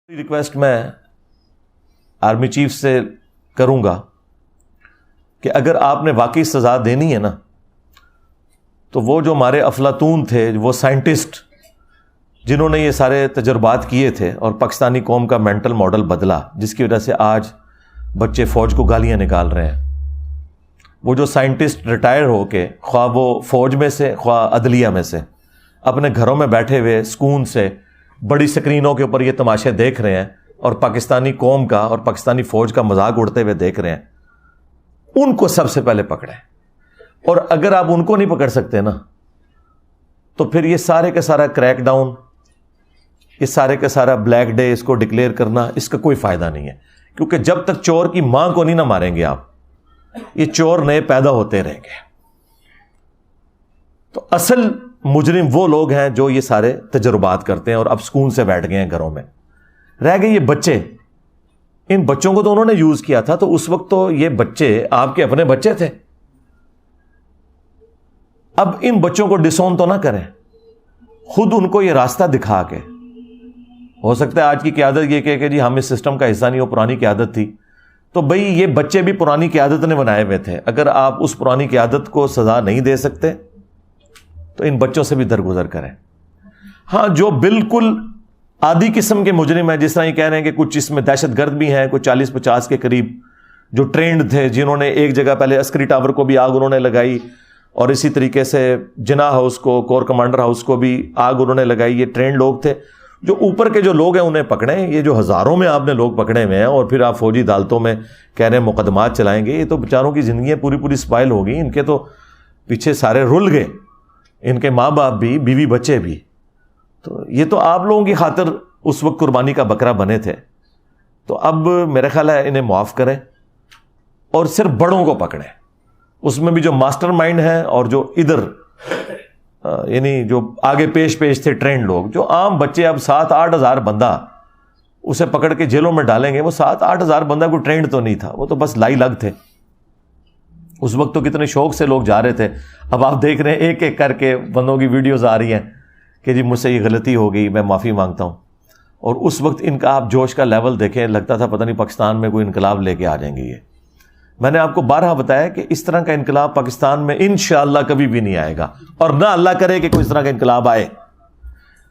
Request میں army chief سے کروں گا کہ اگر آپ نے واقعی سزا دینی ہے نا تو وہ جو ہمارے افلاطون تھے، وہ سائنٹسٹ جنہوں نے یہ سارے تجربات کیے تھے اور پاکستانی قوم کا مینٹل ماڈل بدلا، جس کی وجہ سے آج بچے فوج کو گالیاں نکال رہے ہیں، وہ جو سائنٹسٹ ریٹائر ہو کے خواہ وہ فوج میں سے خواہ عدلیہ میں سے اپنے گھروں میں بیٹھے ہوئے سکون سے بڑی سکرینوں کے اوپر یہ تماشے دیکھ رہے ہیں اور پاکستانی قوم کا اور پاکستانی فوج کا مذاق اڑتے ہوئے دیکھ رہے ہیں، ان کو سب سے پہلے پکڑیں۔ اور اگر آپ ان کو نہیں پکڑ سکتے نا تو پھر یہ سارے کا سارا کریک ڈاؤن، یہ سارے کا سارا بلیک ڈے اس کو ڈکلیئر کرنا، اس کا کوئی فائدہ نہیں ہے، کیونکہ جب تک چور کی ماں کو نہیں نہ ماریں گے آپ، یہ چور نئے پیدا ہوتے رہیں گے۔ تو اصل مجرم وہ لوگ ہیں جو یہ سارے تجربات کرتے ہیں اور اب سکون سے بیٹھ گئے ہیں گھروں میں۔ رہ گئے یہ بچے، ان بچوں کو تو انہوں نے یوز کیا تھا، تو اس وقت تو یہ بچے آپ کے اپنے بچے تھے۔ اب ان بچوں کو ڈسون تو نہ کریں، خود ان کو یہ راستہ دکھا کے۔ ہو سکتا ہے آج کی قیادت یہ کہ جی ہم اس سسٹم کا حصہ نہیں، وہ پرانی قیادت تھی، تو بھئی یہ بچے بھی پرانی قیادت نے بنائے ہوئے تھے۔ اگر آپ اس پرانی قیادت کو سزا نہیں دے سکتے تو ان بچوں سے بھی درگزر کریں۔ ہاں، جو بالکل آدھی قسم کے مجرم ہیں، جس طرح یہ کہہ رہے ہیں کہ کچھ اس میں دہشت گرد بھی ہیں، کچھ 40-50 کے قریب جو ٹرینڈ تھے، جنہوں نے ایک جگہ پہلے عسکری ٹاور کو بھی آگ انہوں نے لگائی، اور اسی طریقے سے جناح ہاؤس کو، کور کمانڈر ہاؤس کو بھی آگ انہوں نے لگائی۔ یہ ٹرینڈ لوگ تھے۔ جو اوپر کے جو لوگ ہیں انہیں پکڑیں۔ یہ جو ہزاروں میں آپ نے لوگ پکڑے ہوئے ہیں اور پھر آپ فوجی عدالتوں میں کہہ رہے ہیں مقدمات چلائیں گے، یہ تو بیچاروں کی زندگیاں پوری سپائل ہو گئی۔ ان کے تو پیچھے سارے رل گئے، ان کے ماں باپ بھی، بیوی بچے بھی۔ تو یہ تو آپ لوگوں کی خاطر اس وقت قربانی کا بکرا بنے تھے۔ تو اب میرا خیال ہے انہیں معاف کریں اور صرف بڑوں کو پکڑیں، اس میں بھی جو ماسٹر مائنڈ ہیں اور جو ادھر یعنی جو آگے پیش تھے ٹرینڈ لوگ۔ جو عام بچے اب 7-8 ہزار بندہ اسے پکڑ کے جیلوں میں ڈالیں گے، وہ 7-8 ہزار بندہ کوئی ٹرینڈ تو نہیں تھا، وہ تو بس لائی لگ تھے۔ اس وقت تو کتنے شوق سے لوگ جا رہے تھے۔ اب آپ دیکھ رہے ہیں ایک ایک کر کے بندوں کی ویڈیوز آ رہی ہیں کہ جی مجھ سے یہ غلطی ہو گئی، میں معافی مانگتا ہوں۔ اور اس وقت ان کا آپ جوش کا لیول دیکھیں، لگتا تھا پتہ نہیں پاکستان میں کوئی انقلاب لے کے آ جائیں گے یہ۔ میں نے آپ کو بارہا بتایا کہ اس طرح کا انقلاب پاکستان میں انشاءاللہ کبھی بھی نہیں آئے گا، اور نہ اللہ کرے کہ کوئی اس طرح کا انقلاب آئے۔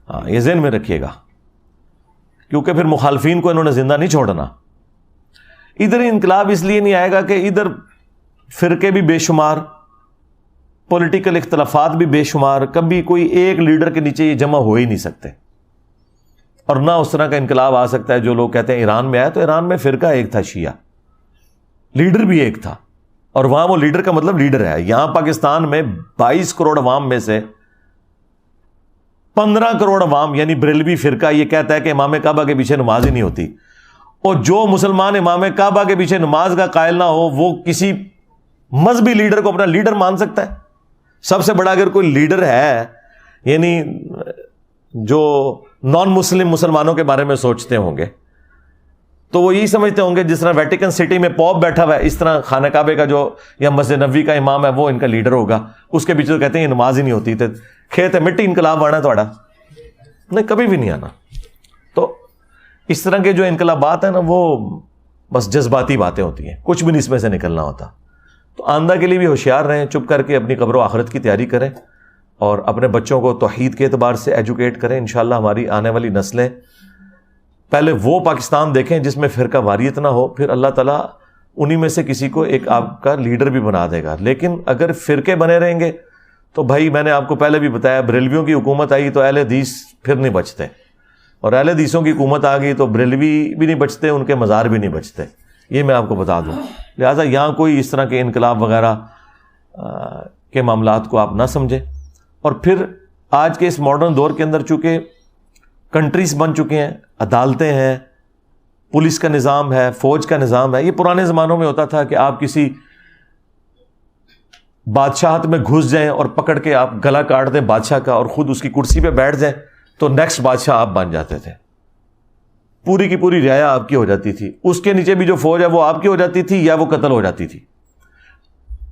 ہاں، یہ ذہن میں رکھیے گا، کیونکہ پھر مخالفین کو انہوں نے زندہ نہیں چھوڑنا۔ ادھر انقلاب اس لیے نہیں آئے گا کہ ادھر فرقے بھی بے شمار، پولیٹیکل اختلافات بھی بے شمار، کبھی کوئی ایک لیڈر کے نیچے یہ جمع ہو ہی نہیں سکتے۔ اور نہ اس طرح کا انقلاب آ سکتا ہے جو لوگ کہتے ہیں ایران میں آیا، تو ایران میں فرقہ ایک تھا شیعہ، لیڈر بھی ایک تھا، اور وہاں وہ لیڈر کا مطلب لیڈر ہے۔ یہاں پاکستان میں 22 کروڑ عوام میں سے 15 کروڑ عوام یعنی بریلوی فرقہ یہ کہتا ہے کہ امام کعبہ کے پیچھے نماز ہی نہیں ہوتی، اور جو مسلمان امام کعبہ کے پیچھے نماز کا قائل نہ ہو وہ کسی مذہبی لیڈر کو اپنا لیڈر مان سکتا ہے۔ سب سے بڑا اگر کوئی لیڈر ہے یعنی جو نان مسلم مسلمانوں کے بارے میں سوچتے ہوں گے تو وہ یہی سمجھتے ہوں گے جس طرح ویٹیکن سٹی میں پوپ بیٹھا ہوا ہے، اس طرح خانہ کعبے کا جو یا مسجد نبوی کا امام ہے وہ ان کا لیڈر ہوگا۔ اس کے پیچھے تو کہتے ہیں یہ نماز ہی نہیں ہوتی، تو کھیت ہے مٹی انقلاب آنا تھوڑا نہیں، کبھی بھی نہیں آنا۔ تو اس طرح کے جو انقلابات ہیں نا وہ بس جذباتی باتیں ہوتی ہیں، کچھ بھی نہیں اس میں سے نکلنا ہوتا۔ تو آئندہ کے لیے بھی ہوشیار رہیں، چپ کر کے اپنی قبر و آخرت کی تیاری کریں اور اپنے بچوں کو توحید کے اعتبار سے ایجوکیٹ کریں۔ انشاءاللہ ہماری آنے والی نسلیں پہلے وہ پاکستان دیکھیں جس میں فرقہ واریت نہ ہو، پھر اللہ تعالیٰ انہی میں سے کسی کو ایک آپ کا لیڈر بھی بنا دے گا۔ لیکن اگر فرقے بنے رہیں گے تو بھائی میں نے آپ کو پہلے بھی بتایا، بریلویوں کی حکومت آئی تو اہل حدیث پھر نہیں بچتے، اور اہل حدیثوں کی حکومت آ گئی تو بریلوی بھی نہیں بچتے، ان کے مزار بھی نہیں بچتے، یہ میں آپ کو بتا دوں۔ لہٰذا یہاں کوئی اس طرح کے انقلاب وغیرہ کے معاملات کو آپ نہ سمجھیں۔ اور پھر آج کے اس ماڈرن دور کے اندر چونکہ کنٹریز بن چکے ہیں، عدالتیں ہیں، پولیس کا نظام ہے، فوج کا نظام ہے۔ یہ پرانے زمانوں میں ہوتا تھا کہ آپ کسی بادشاہت میں گھس جائیں اور پکڑ کے آپ گلا کاٹ دیں بادشاہ کا اور خود اس کی کرسی پہ بیٹھ جائیں تو نیکسٹ بادشاہ آپ بن جاتے تھے، پوری کی پوری رعایا آپ کی ہو جاتی تھی، اس کے نیچے بھی جو فوج ہے وہ آپ کی ہو جاتی تھی یا وہ قتل ہو جاتی تھی۔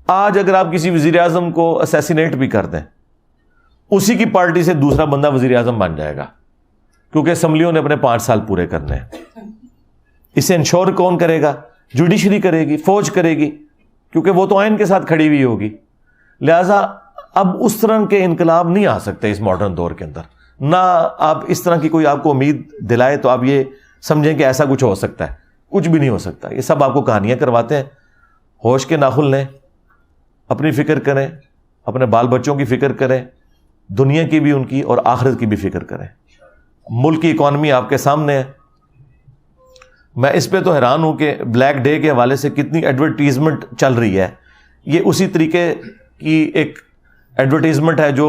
آج اگر آپ کسی وزیر اعظم کو اسیسینیٹ بھی کر دیں، اسی کی پارٹی سے دوسرا بندہ وزیر اعظم بن جائے گا، کیونکہ اسمبلیوں نے اپنے 5 سال پورے کرنے ہیں. اسے انشور کون کرے گا؟ جوڈیشری کرے گی، فوج کرے گی، کیونکہ وہ تو آئین کے ساتھ کھڑی ہوئی ہوگی. لہذا اب اس طرح کے انقلاب نہیں آ سکتے اس ماڈرن دور کے اندر. نہ آپ اس طرح کی کوئی آپ کو امید دلائے تو آپ یہ سمجھیں کہ ایسا کچھ ہو سکتا ہے. کچھ بھی نہیں ہو سکتا. یہ سب آپ کو کہانیاں کرواتے ہیں. ہوش کے ناخن لیں، اپنی فکر کریں، اپنے بال بچوں کی فکر کریں، دنیا کی بھی ان کی اور آخرت کی بھی فکر کریں. ملک کی اکانومی آپ کے سامنے ہے. میں اس پہ تو حیران ہوں کہ بلیک ڈے کے حوالے سے کتنی ایڈورٹیزمنٹ چل رہی ہے. یہ اسی طریقے کی ایک ایڈورٹیزمنٹ ہے جو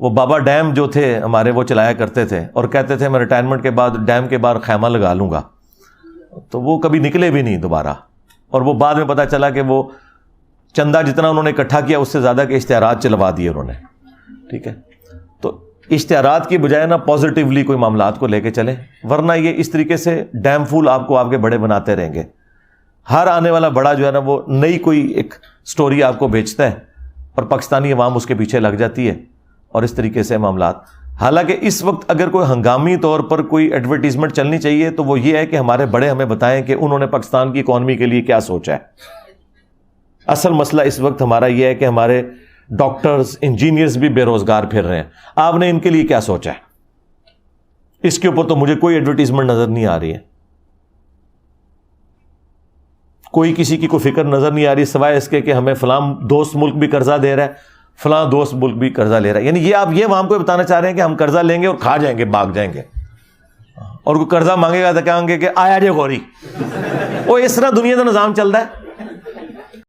وہ بابا ڈیم جو تھے ہمارے وہ چلایا کرتے تھے اور کہتے تھے میں ریٹائرمنٹ کے بعد ڈیم کے باہر خیمہ لگا لوں گا. تو وہ کبھی نکلے بھی نہیں دوبارہ. اور وہ بعد میں پتہ چلا کہ وہ چندہ جتنا انہوں نے اکٹھا کیا اس سے زیادہ کے اشتہارات چلوا دیے انہوں نے. ٹھیک ہے، تو اشتہارات کی بجائے نا پازیٹیولی کوئی معاملات کو لے کے چلیں، ورنہ یہ اس طریقے سے ڈیم فول آپ کو آپ کے بڑے بناتے رہیں گے. ہر آنے والا بڑا جو ہے نا وہ نئی کوئی ایک سٹوری آپ کو بیچتا ہے اور پاکستانی عوام اس کے پیچھے لگ جاتی ہے اور اس طریقے سے معاملات. حالانکہ اس وقت اگر کوئی ہنگامی طور پر کوئی ایڈورٹیزمنٹ چلنی چاہیے تو وہ یہ ہے کہ ہمارے بڑے ہمیں بتائیں کہ انہوں نے پاکستان کی اکانومی کے لیے کیا سوچا ہے. اصل مسئلہ اس وقت ہمارا یہ ہے کہ ہمارے ڈاکٹرز، انجینئرز بھی بے روزگار پھر رہے ہیں. آپ نے ان کے لیے کیا سوچا ہے؟ اس کے اوپر تو مجھے کوئی ایڈورٹیزمنٹ نظر نہیں آ رہی ہے. کوئی کسی کی کوئی فکر نظر نہیں آ رہی سوائے اس کے کہ ہمیں فلاں دوست ملک بھی قرضہ دے رہا ہے، فلاں دوست ملک بھی قرضہ لے رہا ہے. یعنی یہ آپ یہ عوام کو بتانا چاہ رہے ہیں کہ ہم قرضہ لیں گے اور کھا جائیں گے، بھاگ جائیں گے. اور کوئی قرضہ مانگے گا تو کہیں گے کہ آیا جے غوری. وہ اس طرح دنیا کا نظام چل رہا ہے.